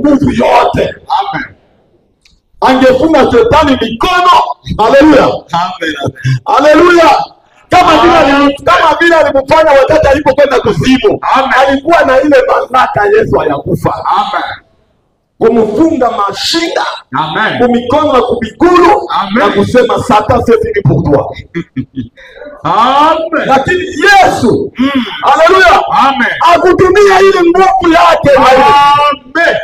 nguvu yote. Amen. Angefunga shetani mikono. Haleluya. Amen. Haleluya. Kama vile alimfanya wakati alipokwenda kuzimu. Alikuwa na ile mamlaka Yesu hayakufa. Amen. Kumfunga mashinda. Amen. Kumikono na kumiguru. Na kusema Satan c'est fini pour toi. Amen. Lakini Yesu, haleluya, amen, akutumia ile nguvu yake. Amen.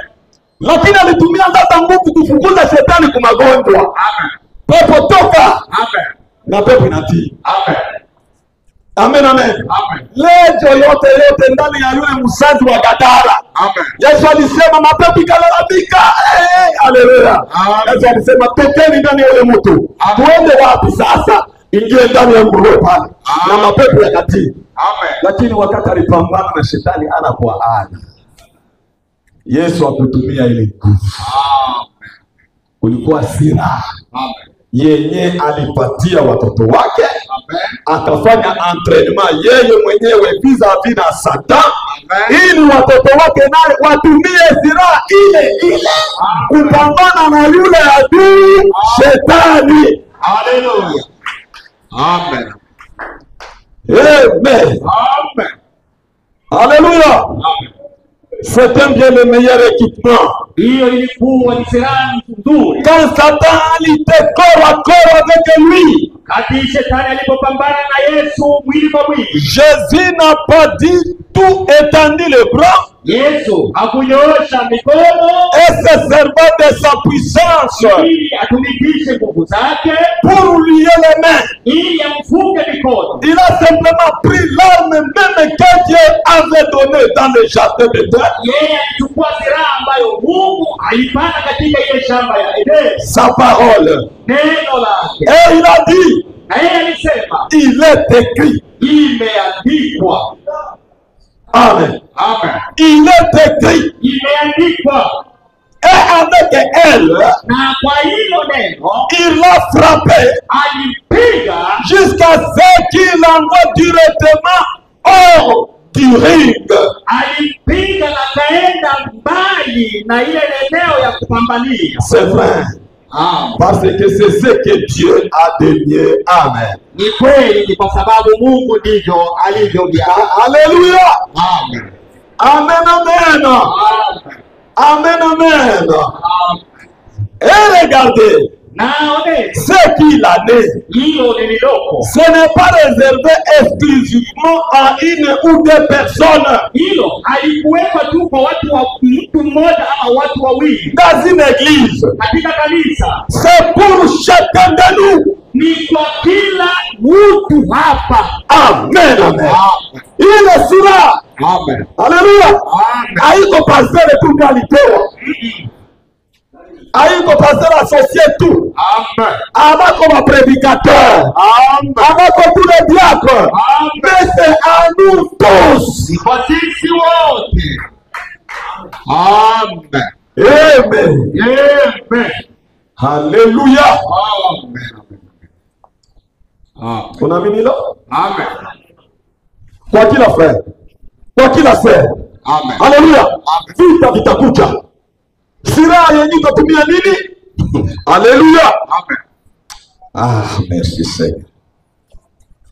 Lakini alitumia sasa nguvu kufukuza shetani kwa magonjwa. Amen. Pepo toka. Amen. Na pepo inatii. Amen. Amen, amen. Amen. Lejo yote ndani ya yule msazi wa Gadara. Amen. Yesu alisema mapepo ikalalamika. Haleluya. Yesu alisema tokeni ndani ya yule mtu. Tuende wapi sasa? Ingie ndani ya nguruwe pale. Na mapepo yakatii. Amen. Lakini wakati alipambana na shetani ana kwa ana, Yesu akutumia ile nguvu. Amen. Ulikuwa silaha. Amen. Yenye alipatia watoto wake. Amen. Akafanya entraînement yeye mwenyewe vis-a-vis na Satan. Amen. Ili watoto wake naye watumie silaha ile kupambana na yule adui shetani. Hallelujah. Amen. Amen. Amen. Alléluia. Amen. C'était bien le meilleur équipement. Hiyo ilikuwa ni silaha nzuri. Quand Satan était corps à corps avec lui, Kati shetani alipopambana na Yesu mwili kwa mwili, Jésus n'a pas dit tout étendu les bras Yesu hakunyoosha mikono et se servant de sa puissance ili atumikishe nguvu zake pour lier les mains. ili amfunge mikono. Il a simplement pris l'arme même que Dieu avait donnée dans le jardin d'Éden. Yeye alichukua silaha ambayo Mungu alipanda katika ile shamba ya Edeni, Sa parole. neno lake. Et il a dit, Na yeye alisema il est écrit. imeandikwa. Amen. Amen. Il est écrit. Imeandikwa. Et avec elle, Na kwa hilo neno il l'a frappé alipiga jusqu'à ce qu'il envoie directement hors du ring. alipiga na kaenda mbali na ile eneo ya kupambania. C'est vrai. Parce que c'est ce que Dieu a donné. Amen. Ni kweli, ni kwa sababu Mungu ndivyo alivyovia. Alléluia. Amen. Amen, amen. Amen, amen. Et regardez, Naone ce qu'il a dit, hilo lililoko, ce n'est pas réservé exclusivement à une ou deux personnes hilo halikuwekwa tu kwa watu wa mtu mmoja ama watu wawili dans une église. katika kanisa. C'est pour chacun de nous. Ni kwa kila mtu hapa. Amen, amen. Il est cela. Amen. Alléluia. Amen. Haiko pasteur tu kalitoa. Haiko pasteur associé tout. Amen. Abako ma prédicateur. Amen. Abako tous les diacres. Amen. Mais c'est à nous tous. Kwa sisi wote. Amen. Amen. Amen. Alléluia. Amen. Amen. Unaamini lo? Amen. Kwa kila frère. Kwa kila sœur. Amen. Alléluia. Amen. Vita vitakuja. Silaha yenyewe itatumia nini? Alléluia. Amen. Ah, merci Seigneur.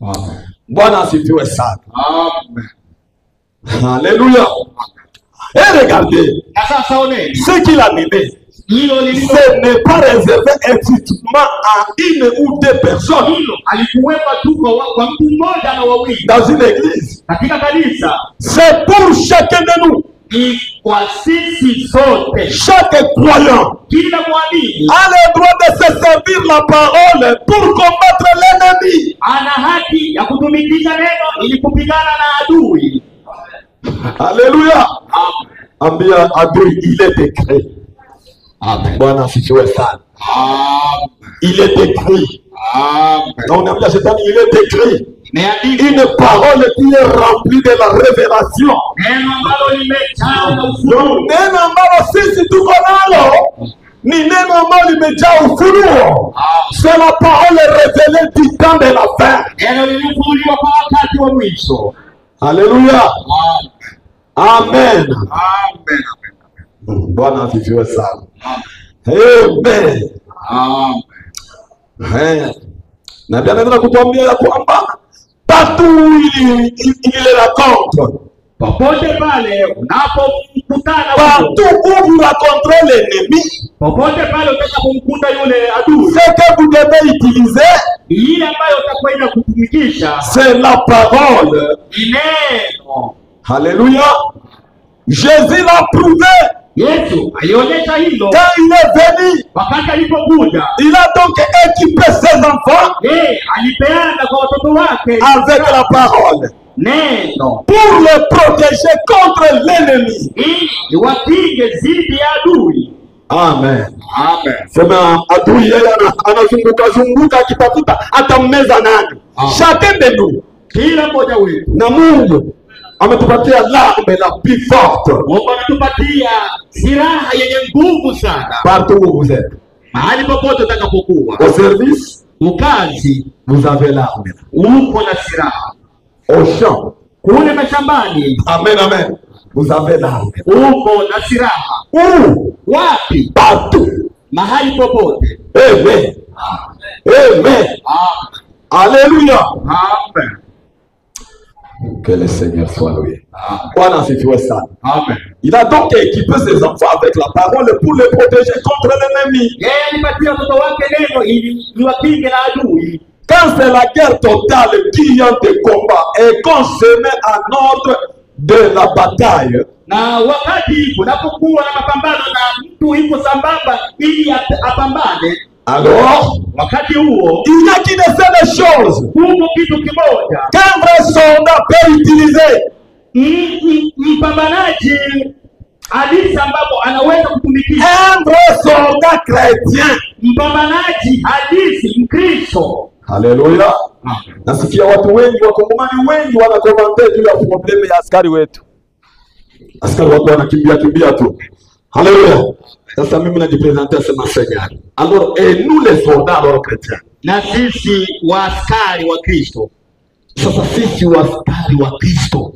Amen. Bwana asifiwe sana. Amen. Alléluia. Et regardez, Na sasa one, ce qu'il a mené, hilo lililo ce n'est pas réservé exclusivement à une ou deux personnes hilo alikuwekwa tu kwa mtu mmoja na wawili dans une église. katika kanisa. C'est pour chacun de nous. Ni kwa sisi sote. Chaque croyant Kila mwamini a le droit de se servir la parole pour combattre l'ennemi. ana haki ya kutumikisha neno ili kupigana na adui. Alléluia. Amen. Ambia adui, il est écrit. Amen. Bwana asifiwe sana. Amen. Il est écrit. Amen. Na unaambia shetani, il est écrit. Imeandikwa. Une parole qui est remplie de la révélation. Neno ambalo limejaa na ufunuo. Neno ambalo sisi tuko nalo ni neno ambalo limejaa ufunuo. C'est la parole révélée du temps de la fin. Neno lilifunuliwa kwa wakati wa mwisho. Alléluia. Amen. Amen. Amen. Bwana asifiwe sana. Amen. Amen. Na Biblia inataka kutuambia ya kwamba partout il les rencontre. Popote pale unapomkutana, Partout où vous rencontrez l'ennemi, popote pale utakapomkuta yule adui, ce que vous devez utiliser, ile ambayo utakwenda kutumikisha, c'est la parole. ni neno. Alléluia. Jésus l'a prouvé Yesu alionyesha hilo quand il est venu. wakati alipokuja. Il a donc équipé ses enfants Alipeana kwa watoto wake avec la parole neno pour les protéger contre l'ennemi. ili wakinge dhidi ya adui. Amen. Sema adui yeye anazunguka akitafuta atammeza nani? Chacun de nous. Kila mmoja wetu. Na Mungu ametupatia l'arme la plus forte. Mungu ametupatia silaha yenye nguvu sana. Partout où vous êtes. Mahali popote utakapokuwa. Au service, ukazi, vous avez l'arme. uko na silaha. Au champ, kule mashambani. Amen, amen. Vous avez l'arme. Uko na silaha. Où? Wapi? Partout. Mahali popote. Amen. Amen. Alléluia. Amen. Que le Seigneur soit loué. Bwana asifiwe sana. Amen. Il a donc équipé ses enfants avec la parole pour les protéger contre l'ennemi. Yeye alipatia watoto wake neno ili liwakinge na adui. Quand c'est la guerre totale qui entre de combat et qu'on se met en ordre de la bataille, na wakati kunapokuwa na mapambano na mtu yuko sambamba ili apambane, alors wakati huo il y a qui ne sait les choses. huko kitu kimoja Qu'un vrai soldat peut utiliser. Mpambanaji halisi ambapo anaweza kutumikisha. Un vrai soldat chrétien. Mpambanaji halisi Mkristo. Haleluya. Nasikia watu wengi wakongomani wengi wanakomantea juu ya problemu ya askari wetu. Askari watu wanakimbia tu. Haleluya. Sasa mimi najipresentea sema Seigneur. Alors, et nous les soldats alors chrétiens. Na sisi waaskari wa Kristo. Sasa sisi waaskari wa Kristo.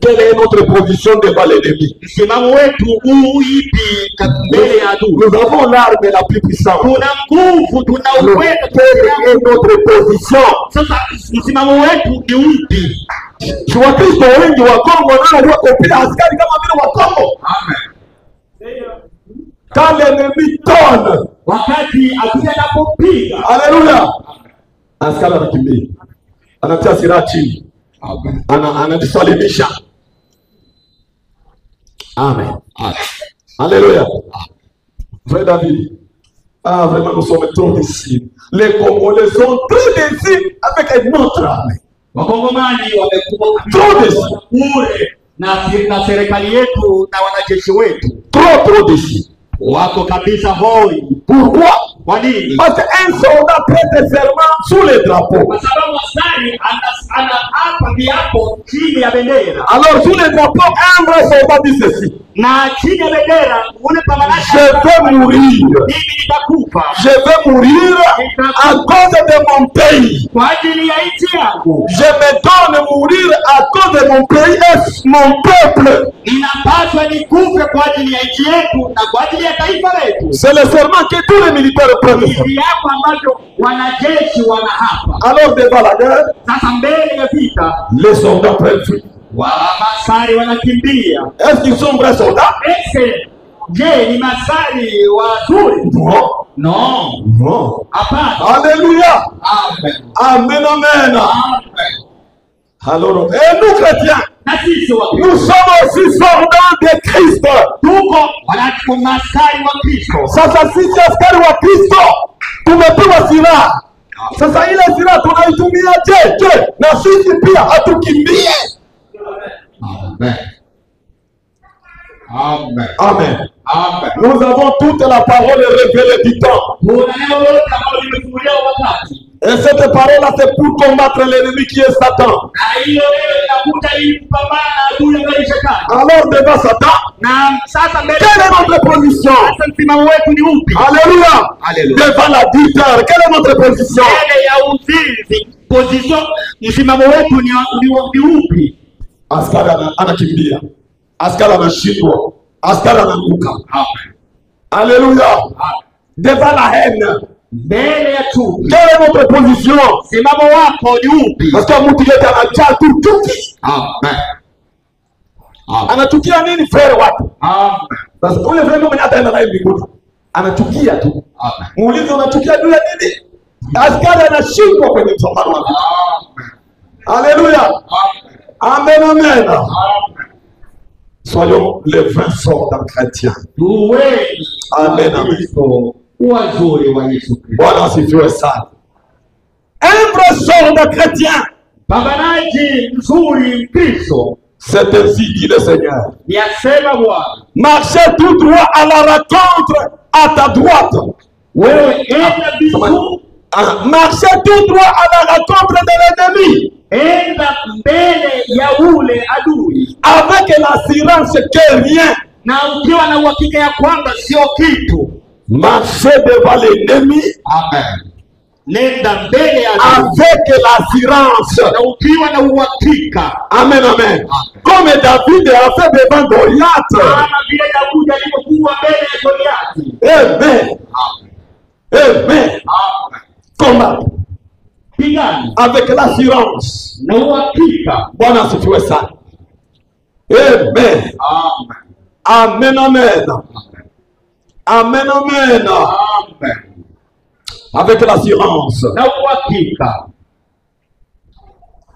Quelle est notre position devant l'ennemi? Msimamo wetu uipi mbele ya adui? Nous avons l'arme la plus puissante. Tuna nguvu, tuna uwezo. Quelle est notre position? Sasa msimamo wetu ni upi? Si Wakristo wengi wa Kongo nao wako pia askari kama vile wa Kongo. Amen. Quand l'ennemi tonne, wakati adui anapopiga, haleluya, askari anakimbia, anatia silaha chini, anajisalimisha. Amen. Alléluia. Frère David, vraiment nous sommes trop déçus. Les Congolais sont très déçus avec une autre armée. Wakongomani wamekuwa Trop déçus. bure na serikali yetu na wanajeshi wetu. Trop déçus. Wako kabisa hoi. Pourquoi? Kwa nini? Parce qu'un soldat prête serment sous les drapeaux. Kwa sababu askari anaapa viapo chini ya bendera. Alors sous les drapeaux, un vrai soldat dit ceci. Na chini ya bendera ule pambanaji, Je vais mourir. mimi nitakufa. Je vais mourir à cause de mon pays. Kwa ajili ya nchi yangu. Je me donne mourir à cause de mon pays et mon peuple. Inapaswa nikufe kwa ajili ya nchi yetu na kwa ajili ya taifa letu. C'est le serment que tous les militaires prennent. Hivi hapo ambacho wanajeshi wanahapa. Alors devant la guerre, Sasa mbele ya vita, les soldats prennent fuite. Wamasai wanakimbia. Est-ce qu'ils sont vrais soldats? Je, ni Masai wazuri? Non. No. Non. Hapana. Alléluia. Amen. Amen, amen. Amen. Alors, et nous chrétiens, Na sisi wa nous sommes aussi soldats de Christ. tuko Masai wa Kristo. Sasa sisi askari wa Kristo tumepewa silaha. Sasa ile silaha tunaitumia je? Na sisi pia hatukimbie. Amen. Amen. Amen. Amen. Nous avons toute la parole révélée du temps. Et cette parole-là, c'est pour combattre l'ennemi qui est Satan. Alors devant Satan, quelle est notre position? Alléluia. Devant l'adultère, quelle est notre position? Msimamo wetu ni upi? Askari anakimbia, askari anashindwa, askari anaanguka. Amen. Alléluia. Amen. Devant la haine. Mbele ya chuki. Quelle est votre position? Simamo wako ni upi? Parce que mtu yote anajaa tu chuki. Amen. Anachukia nini frere watu? Amen. Sasa ule frere mwenye ataenda naye mbinguni. Anachukia tu. Amen. Muulize unachukia juu ya nini? Askari anashindwa kwenye msomano wake. Alléluia. Amen, amen. Amen. Soyons les vrais soldats chrétiens. Tuweni Amen, amen. Wakristo wazuri wa Yesu Kristo. Bwana asifiwe sana. Un vrai soldat chrétien. Pambanaji mzuri Mkristo, C'est ainsi dit le Seigneur. yasema Bwana. Marchez tout droit à la rencontre à ta droite. Wewe enda vizuri, Marchez tout droit à la rencontre de l'ennemi. enda mbele ya ule adui Avec l'assurance que rien. na ukiwa na uhakika ya kwamba sio kitu. Marchez devant l'ennemi. Amen. Nenda mbele ya adui Avec l'assurance. na ukiwa na uhakika. Amen, amen. Comme David a fait devant Goliath. Kama vile Daudi alivyokuwa mbele ya Goliathi. Amen. Amen. Amen. Combat. Pigana Avec l'assurance. na uhakika. Bwana asifiwe sana. Amen. Amen. Amen, amen. Amen, amen. Amen. Avec l'assurance. Na uhakika.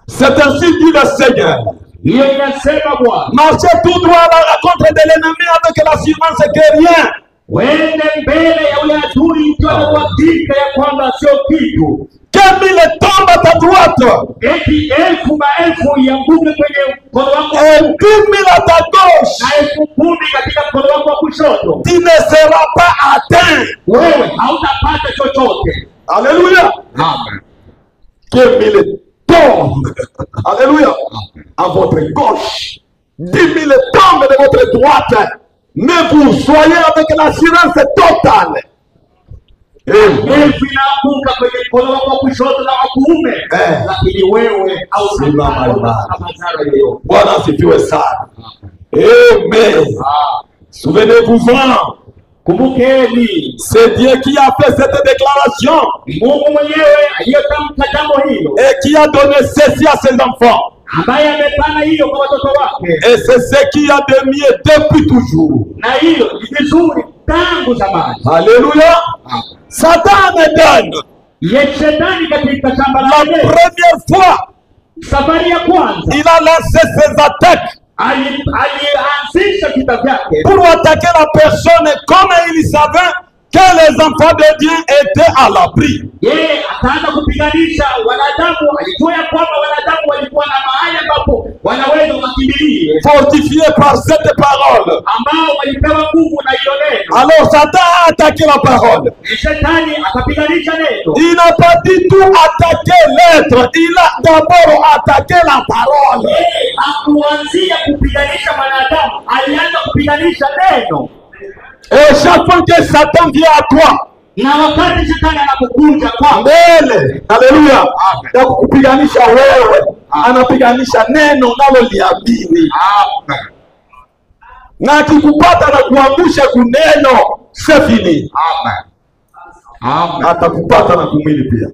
C'est ainsi dit le Seigneur. Hiyo inasema Bwana. Marchez tout droit à la rencontre de l'ennemi avec l'assurance que rien. Wende mbele ya ule adui ukiwa na uhakika ya kwamba sio kitu. Que mille tombent à ta droite. Eti elfu maelfu ianguke kwenye mkono wako Et 10 000 à ta gauche. na elfu 10 katika mkono wako wa kushoto. Tu ne seras pas atteint. Wewe hautapata chochote. Alléluia. Amen. Que mille tombent. Alléluia. À votre gauche. 10 000 tombent de votre droite. Mais vous soyez avec l'assurance totale. Elfu inaanguka kwenye mkono wako wa kushoto na wa kuume, lakini wewe hautapata madhara yoyote. Bwana asifiwe sana. Amen. Souvenez-vous-en. Kumbukeni, C'est Dieu qui a fait cette déclaration Mungu mwenyewe aliyetamka jambo hilo, et qui a donné ceci à ses enfants. ambaye amepana hiyo kwa watoto wake, Et c'est ce qu'il y a de mieux depuis toujours. na hiyo ni vizuri tangu zamani. Alléluia. Satan donne Ye shetani katika shamba la lake, première fois, safari ya kwanza il a lancé ses attaques alianzisha vita vyake pour attaquer la personne comme il savait que les enfants de Dieu étaient à l'abri. yeye akaanza kupiganisha wanadamu. Alijua ya kwamba wanadamu walikuwa na mahali ambapo wanaweza wakimbilie, Fortifiés par cette parole. ambao walipewa nguvu na hilo neno. Alors Satan a attaqué la parole. Shetani akapiganisha neno. Il n'a pas du tout attaqué l'être. Il a d'abord attaqué la parole. Yeye hakuanzia kupiganisha wanadamu, alianza kupiganisha neno. Et chaque fois que Satan vient à toi, Na wakati shetani anapokuja kwako, mbele, haleluya, ya kukupiganisha wewe, anapiganisha neno unaloliamini. Na akikupata na kuangusha kuneno, c'est fini. Atakupata na kumwili pia.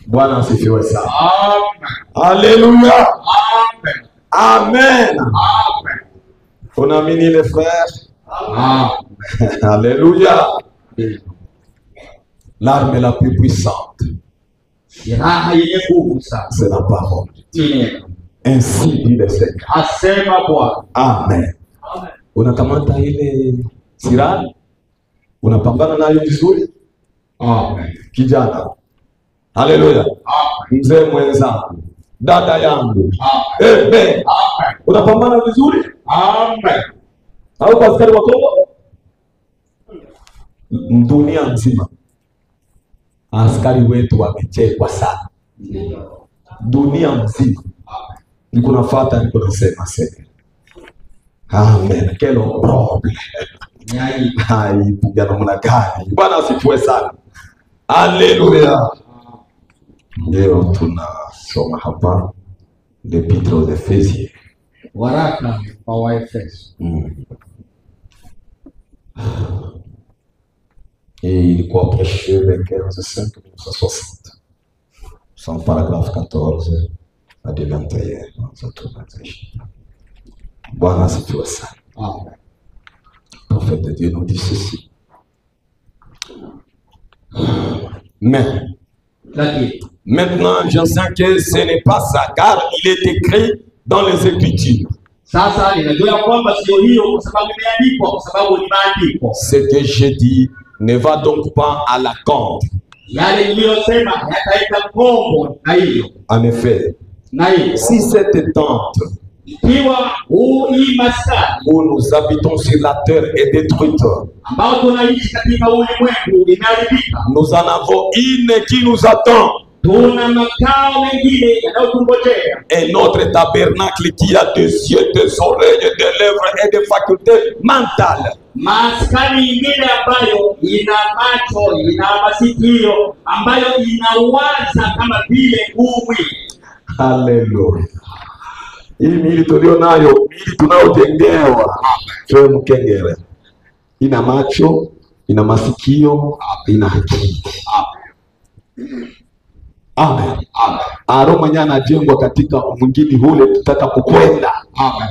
Bwana asifiwe sana. Haleluya. Amen. Unaamini les frères? Alléluia. L'arme la plus puissante, silaha yenye nguvu sana c'est la parole. ni neno. Ainsi dit le Seigneur. Asema Bwana. Amen. Unakamata ile silaha, unapambana nayo vizuri. Kijana. Haleluya. Mzee mwenzangu, dada yangu. Amen. Unapambana vizuri? Amen. Au kwa askari wa Kongo? Dunia nzima askari wetu wamechekwa sana. Dunia nzima. Niko nafuata, niko nasema sema. Amen. Quel problème. Hai, piga namna gani? Bwana asifiwe sana. Haleluya. Leo tunasoma hapa l'Épître aux Éphésiens. Waraka wa Waefeso. Et il quoi prêché le 15 5 1960. Son paragraphe 14 à 21. Bwana asifiwe sana. Amen. Le prophète de Dieu nous dit ceci. Mais maintenant, j'enseigne que ce n'est pas ça, car il est écrit dans les Écritures. Sasa ninajua kwamba sio hiyo kwa sababu imeandikwa, kwa sababu ni maandiko. Ce que j'ai dit ne va donc pas à la contre. Yale niliyosema yataenda kombo na hiyo. En effet, si cette tente ikiwa hii maskani où nous habitons sur la terre est détruite, ambao tunaishi katika ulimwengu imeharibika, nous en avons une qui nous attend. Tuna makao mengine yanayotungojea. Et notre tabernacle qui a des yeux, des oreilles, des lèvres et des facultés mentales. Maskani nyingine ambayo ina macho, ina masikio, ambayo inawaza kama vile ngumi. Haleluya. Hii miili tulio nayo, miili tunayojengewa, tuwe mkengere. Ina macho, ina masikio, ina akili. Amen. Amen. Aro mwenye anajengwa katika mwingine ule tutakapokwenda. Amen.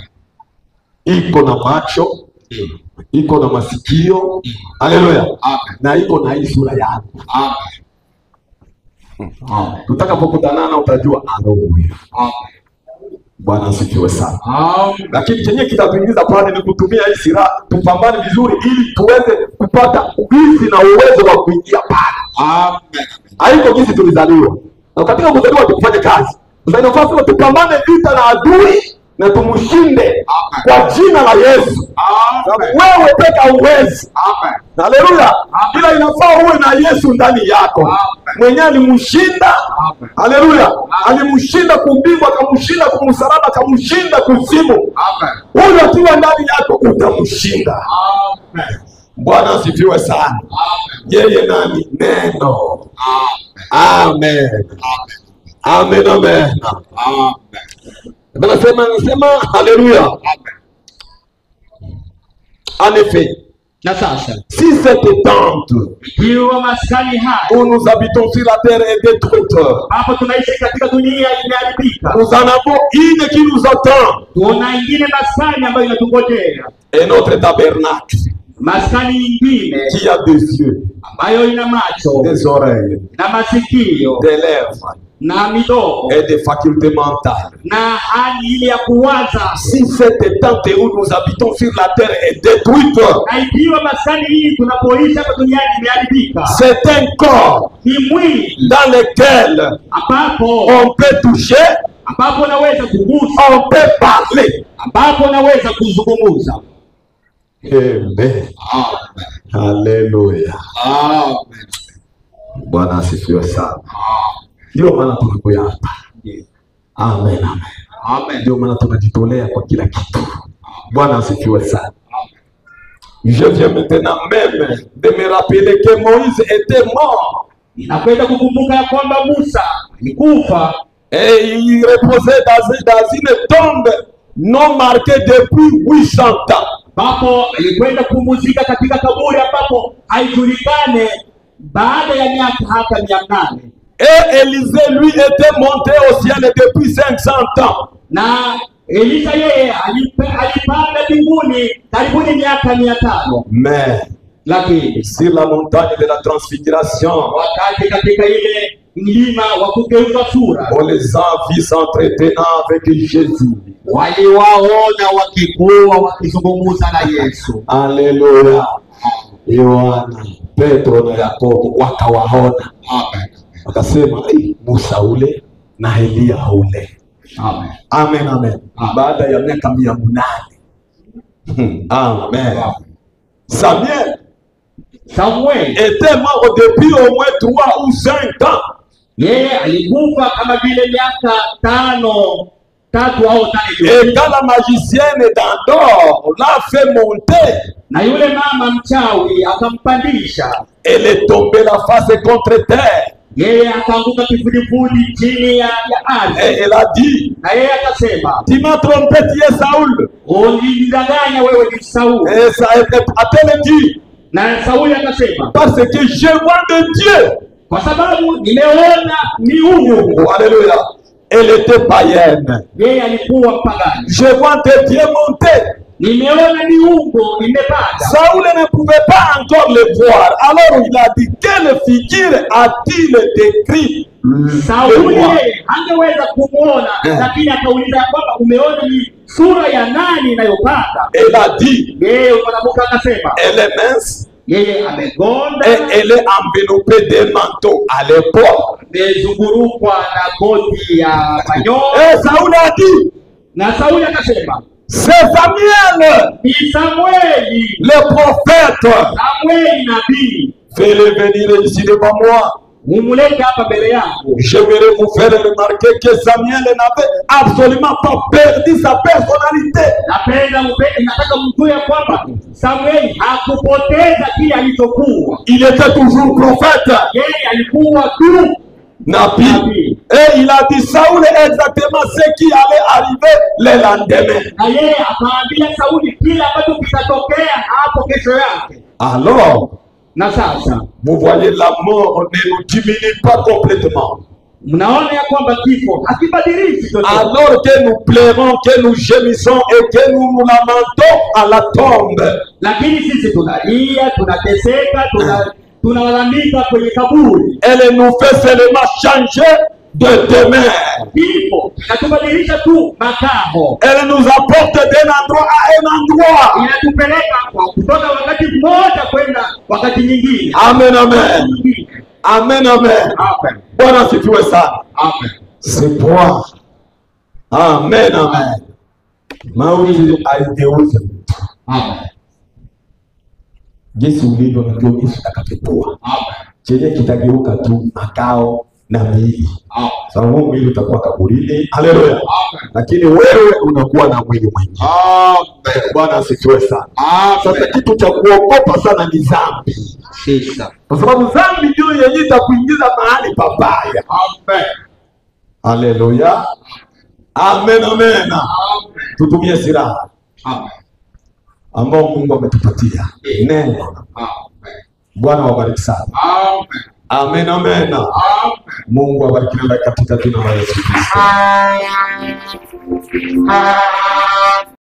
Iko na macho, iko na masikio. Haleluya. Amen. Na iko na hii sura yako. Amen. Amen. Tutakapokutanana utajua aro huyu. Amen. Bwana asifiwe sana. Amen. Lakini chenye kitatuingiza pale ni kutumia hii silaha, tupambane vizuri ili tuweze kupata uwezo na uwezo wa kuingia pale. Amen. Haiko jinsi tulizaliwa. Na katika kuzaliwa tukufanye kazi. Sasa inafaa tupambane vita na adui na tumshinde kwa jina la Yesu. Amen. Wewe peka uwezi. Amen. Haleluya. Bila inafaa uwe na Yesu ndani yako. Mwenye alimshinda. Haleluya. Alimshinda kumbingwa, akamshinda kumsalaba, akamshinda kuzimu. Amen. Huyo akiwa ndani yako utamshinda. Amen. Bwana asifiwe sana. Yeye nani? Neno. Amen. Amen. Amen. Nasema haleluya. En effet, na sasa si cette tente ikiwa maskani haya où nous habitons sur la terre est détruite, hapo tunaishi katika dunia imeharibika, nous en avons une qui nous attend. Tuna ingine maskani ambayo inatungojea. Et notre tabernacle Maskani nyingine qui a des yeux, ambayo ina macho, des oreilles, na masikio, des lèvres na midomo, et des facultés mentales. na hali ile ya kuwaza. Si cette tente où nous habitons sur la terre est détruite, Na ikiwa maskani hii tunapoishi hapa duniani imeharibika, c'est un corps ni mwili dans lequel ambapo on peut toucher, ambapo naweza kugusa, on peut parler. ambapo naweza kuzungumza. Amen. Haleluya. Amen. Bwana asifiwe sana. Ndio maana tunakuja hapa. Amen. Amen. Amen. Ndio maana tunajitolea kwa kila kitu. Bwana asifiwe sana. Je viens maintenant même de me rappeler que Moïse était mort. Ninakwenda kukumbuka ya kwamba Musa alikufa Et il reposait dans une tombe non marquée depuis 800 ans. ambapo alikwenda kupumzika katika kaburi ambapo haijulikane baada ya miaka hata 800. Et Élisée, lui, était monté au ciel depuis 500 ans. Na Elisa yeye alipanda mbinguni karibuni miaka 500. Mais Lakini sur la montagne de la transfiguration, wakati katika ile mlima wa kugeuza sura, on les a vus s'entretenant avec Jésus. waliwaona wakikuwa wakizungumza na Yesu. Haleluya. Yohana, Petro na Yakobo wakawaona. Amen. Wakasema, Musa ule na Elia ule. Amen. Amen, amen. Baada ya miaka 800. Amen. Samuel était mort depuis au moins 3 ou 5 ans. Yeye alikufa kama vile miaka 3 au 5. Et quand la magicienne d'Endor l'a fait monter, na yule mama mchawi akampandisha, elle est tombée la face contre terre. yeye akaanguka kifudifudi chini ya ardhi. Et elle a dit, Na yeye akasema, tu m'as trompé, tu es Saoul. ulinidanganya, wewe ni Sauli. Et ça a-t-elle dit, Na Sauli akasema, parce que je vois de Dieu. kwa sababu nimeona miungu. Oh, alléluia. Elle était païenne. Yeye alikuwa mpagani. Je vois de Dieu monter. Nimeona miungu imepanda. Saoul ne pouvait pas encore le voir. Alors il a dit, quelle figure a-t-il décrit? Sauli yeye hangeweza kumuona, lakini akauliza kwamba umeona ni sura ya nani inayopanda? Elle a dit, Yeye mwanamke akasema, elle est mince yeye amegonda, et elle est enveloppée de manteaux à l'époque. amezungurukwa na koti ya manyoya. Et Saoul a dit, Na Sauli akasema, c'est Samuel, ni Samueli, le prophète. Samueli nabii. Fais-le venir ici devant moi. Umulete hapa mbele yangu. J'aimerais vous faire remarquer que Samuel n'avait absolument pas perdu sa personnalité. Nataka mjue kwamba Samueli hakupoteza kile alichokuwa. Il était toujours prophète. Yeye alikuwa tu Nabi. Et il a dit Saoul exactement ce qui allait arriver le lendemain. Na yeye akaambia Sauli kile ambacho kitatokea hapo kesho yake. Alors, Na sasa vous voyez, la mort ne nous diminue pas complètement. mnaona ya kwamba kifo hakibadilishi chochote. Alors que nous pleurons, que nous gémissons et que nous nous lamentons à la tombe. Lakini sisi tunalia, tunateseka, tunalalamika kwenye kaburi. Elle nous fait seulement changer de demeure. Kifo inatubadilisha tu makao. Elle nous apporte d'un endroit à un endroit. Inatupeleka kutoka wakati mmoja kwenda wakati nyingine. Amen, amen. Amen, amen. Amen. Bwana sifiwe sana. Amen. C'est toi. Amen, amen. Mauti haigeuzi mtu. Amen. Jinsi ulivyo ndio jinsi utakapokuwa. Amen. Chenye kitageuka tu makao na miili. Amen. Sababu mwili utakuwa kaburini. Haleluya. Amen. Lakini wewe unakuwa na mwili mwingine. Amen. Bwana asifiwe sana. Amen. Sasa kitu cha kuogopa sana ni dhambi. Sasa. Kwa sababu dhambi ndio yenye itakuingiza mahali pabaya. Amen. Haleluya. Amen, amen. Amen. Tutumie silaha Amen. ambao Mungu ametupatia. Neno. Amen. Bwana wabariki sana. Amen. Amen, amen. Amen. Mungu awabariki katika jina la Yesu Kristo.